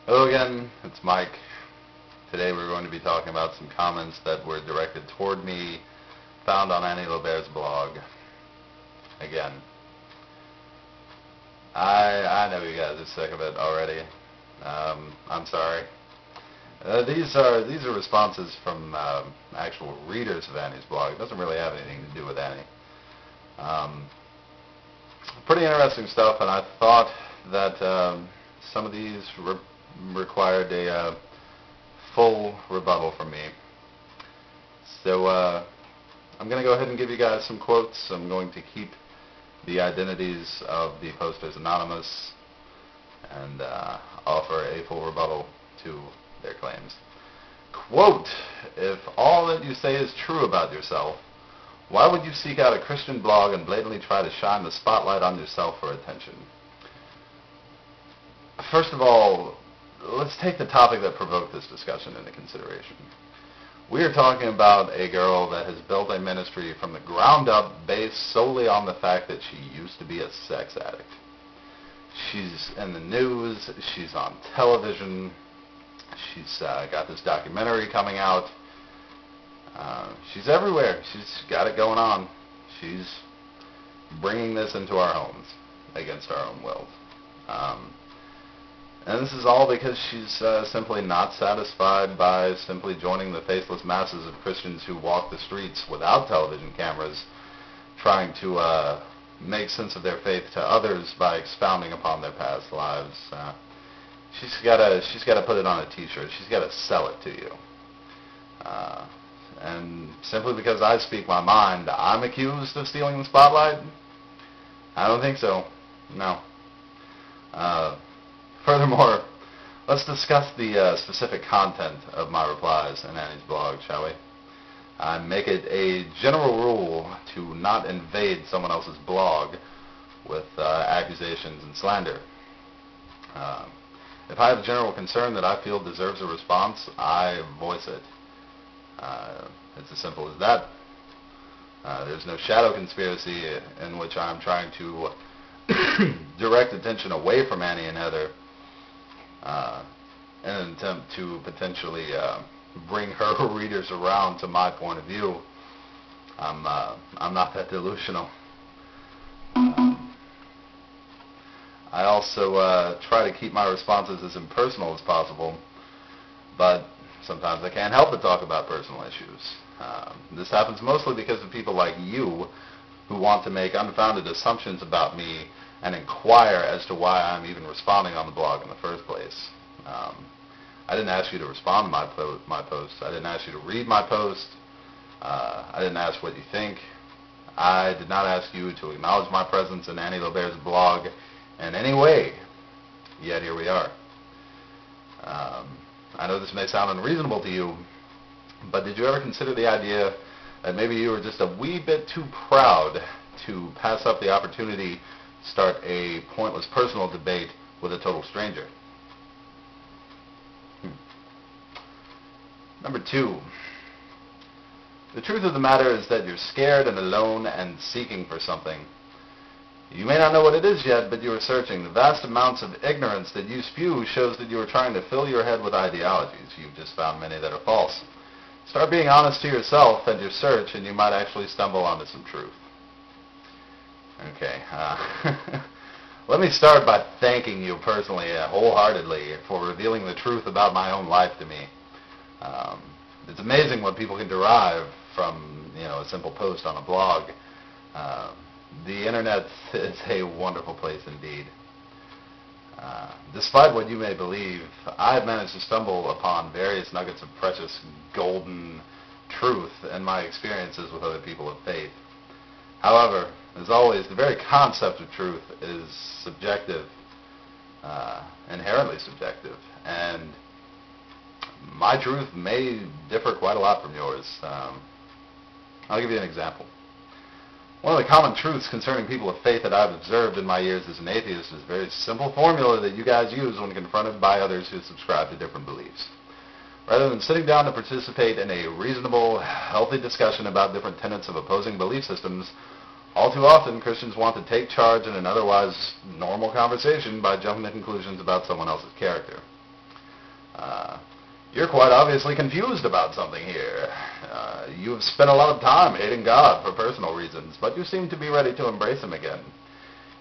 Hello again, it's Mike. Today we're going to be talking about some comments that were directed toward me, found on Annie Lobert's blog. Again, I know you guys are sick of it already. I'm sorry. These are responses from actual readers of Annie's blog. It doesn't really have anything to do with Annie. Pretty interesting stuff, and I thought that some of these required a full rebuttal from me. So I'm going to go ahead and give you guys some quotes. I'm going to keep the identities of the posters anonymous and offer a full rebuttal to their claims. Quote, "If all that you say is true about yourself, why would you seek out a Christian blog and blatantly try to shine the spotlight on yourself for attention?" First of all, let's take the topic that provoked this discussion into consideration. We are talking about a girl that has built a ministry from the ground up based solely on the fact that she used to be a sex addict. She's in the news, she's on television, she's got this documentary coming out. She's everywhere. She's got it going on. She's bringing this into our homes against our own will. And this is all because she's simply not satisfied by simply joining the faithless masses of Christians who walk the streets without television cameras, trying to make sense of their faith to others by expounding upon their past lives. She's got to put it on a T-shirt. She's got to sell it to you. And simply because I speak my mind, I'm accused of stealing the spotlight? I don't think so. No. Furthermore, let's discuss the specific content of my replies in Annie's blog, shall we? I make it a general rule to not invade someone else's blog with accusations and slander. If I have a general concern that I feel deserves a response, I voice it. It's as simple as that. There's no shadow conspiracy in which I'm trying to direct attention away from Annie and Heather in an attempt to potentially bring her readers around to my point of view. I'm not that delusional. I also try to keep my responses as impersonal as possible, but sometimes I can't help but talk about personal issues. This happens mostly because of people like you who want to make unfounded assumptions about me and inquire as to why I'm even responding on the blog in the first place. I didn't ask you to respond to my post. I didn't ask you to read my post. I didn't ask what you think. I did not ask you to acknowledge my presence in Annie Lobert's blog in any way. Yet here we are. I know this may sound unreasonable to you, but did you ever consider the idea that maybe you were just a wee bit too proud to pass up the opportunity to start a pointless personal debate with a total stranger? Number 2, the truth of the matter is that you're scared and alone and seeking for something. You may not know what it is yet, but you are searching. The vast amounts of ignorance that you spew shows that you are trying to fill your head with ideologies. You've just found many that are false. Start being honest to yourself and your search, and you might actually stumble onto some truth. Okay. Let me start by thanking you personally, wholeheartedly, for revealing the truth about my own life to me. It's amazing what people can derive from, a simple post on a blog. The internet is a wonderful place indeed. Despite what you may believe, I have managed to stumble upon various nuggets of precious golden truth in my experiences with other people of faith. However, as always, the very concept of truth is subjective, inherently subjective, and my truth may differ quite a lot from yours. I'll give you an example. One of the common truths concerning people of faith that I've observed in my years as an atheist is a very simple formula that you guys use when confronted by others who subscribe to different beliefs. Rather than sitting down to participate in a reasonable, healthy discussion about different tenets of opposing belief systems, all too often Christians want to take charge in an otherwise normal conversation by jumping to conclusions about someone else's character. You're quite obviously confused about something here. You've spent a lot of time hating God for personal reasons, but you seem to be ready to embrace Him again.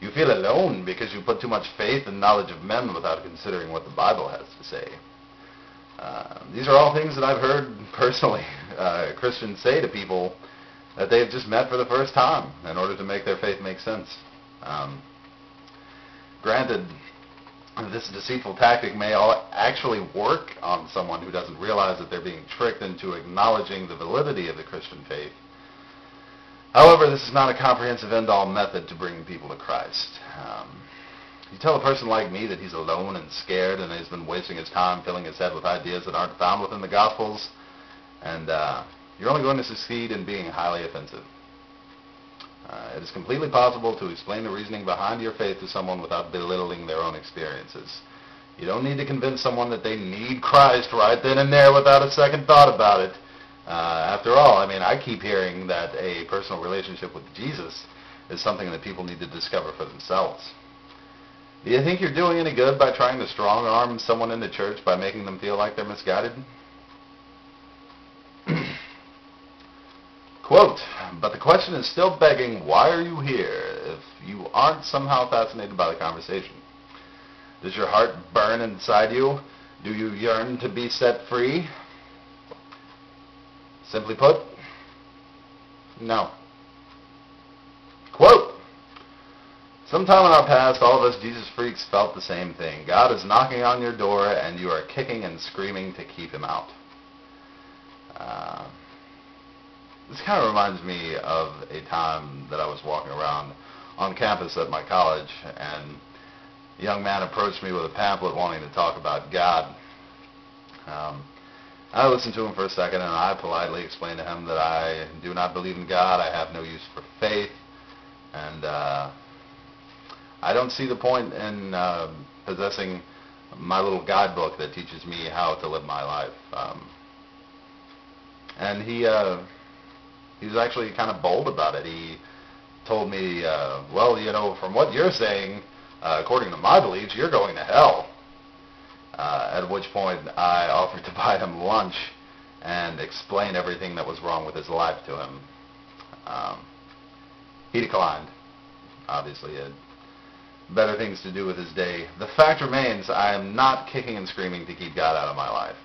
You feel alone because you put too much faith and knowledge of men without considering what the Bible has to say. These are all things that I've heard personally Christians say to people that they've just met for the first time in order to make their faith make sense. Granted, this deceitful tactic may actually work on someone who doesn't realize that they're being tricked into acknowledging the validity of the Christian faith. However, this is not a comprehensive end-all method to bring people to Christ. You tell a person like me that he's alone and scared and has been wasting his time filling his head with ideas that aren't found within the Gospels, and you're only going to succeed in being highly offensive. It is completely possible to explain the reasoning behind your faith to someone without belittling their own experiences. You don't need to convince someone that they need Christ right then and there without a second thought about it. After all, I keep hearing that a personal relationship with Jesus is something that people need to discover for themselves. Do you think you're doing any good by trying to strong-arm someone in the church by making them feel like they're misguided? Quote, but the question is still begging, why are you here if you aren't somehow fascinated by the conversation? Does your heart burn inside you? Do you yearn to be set free? Simply put, no. Quote, sometime in our past, all of us Jesus freaks felt the same thing. God is knocking on your door, and you are kicking and screaming to keep Him out. This kind of reminds me of a time that I was walking around on campus at my college, and a young man approached me with a pamphlet wanting to talk about God. I listened to him for a second, and I politely explained to him that I do not believe in God, I have no use for faith, and I don't see the point in possessing my little guidebook that teaches me how to live my life. And he was actually kind of bold about it. He told me, well, from what you're saying, according to my beliefs, you're going to hell. At which point I offered to buy him lunch and explain everything that was wrong with his life to him. He declined. Obviously, he had better things to do with his day. The fact remains, I am not kicking and screaming to keep God out of my life.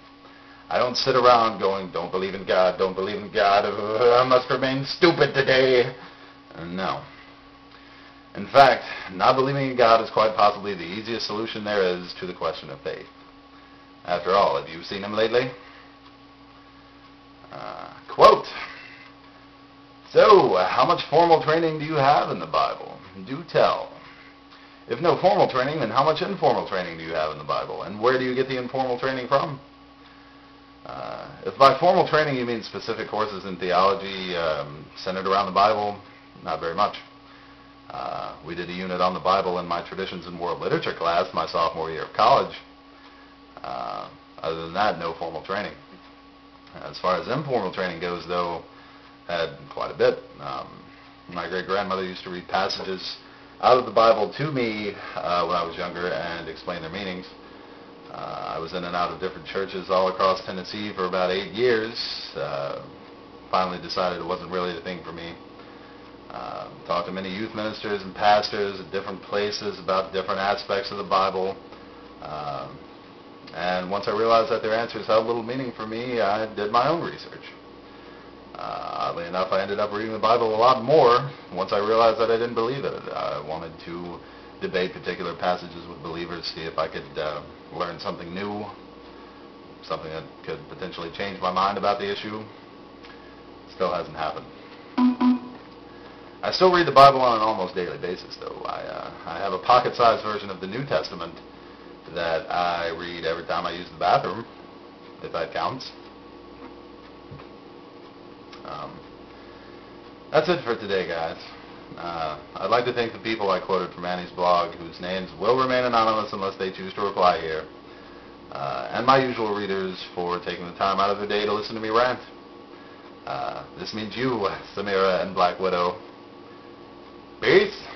I don't sit around going, don't believe in God, don't believe in God, I must remain stupid today. No. In fact, not believing in God is quite possibly the easiest solution there is to the question of faith. After all, have you seen Him lately? Quote, so, how much formal training do you have in the Bible? Do tell. If no formal training, then how much informal training do you have in the Bible? And where do you get the informal training from? If by formal training you mean specific courses in theology centered around the Bible, not very much. We did a unit on the Bible in my Traditions in World Literature class my sophomore year of college. Other than that, no formal training. As far as informal training goes, though, had quite a bit. My great-grandmother used to read passages out of the Bible to me when I was younger and explain their meanings. I was in and out of different churches all across Tennessee for about 8 years. Finally decided it wasn't really the thing for me. Talked to many youth ministers and pastors at different places about different aspects of the Bible. And once I realized that their answers held little meaning for me, I did my own research. Oddly enough, I ended up reading the Bible a lot more once I realized that I didn't believe it. I wanted to debate particular passages with believers, see if I could learn something new, something that could potentially change my mind about the issue. Still hasn't happened. I still read the Bible on an almost daily basis, though. I have a pocket-sized version of the New Testament that I read every time I use the bathroom, if that counts. That's it for today, guys. I'd like to thank the people I quoted from Annie's blog, whose names will remain anonymous unless they choose to reply here, and my usual readers for taking the time out of their day to listen to me rant. This means you, Samira and Black Widow. Peace!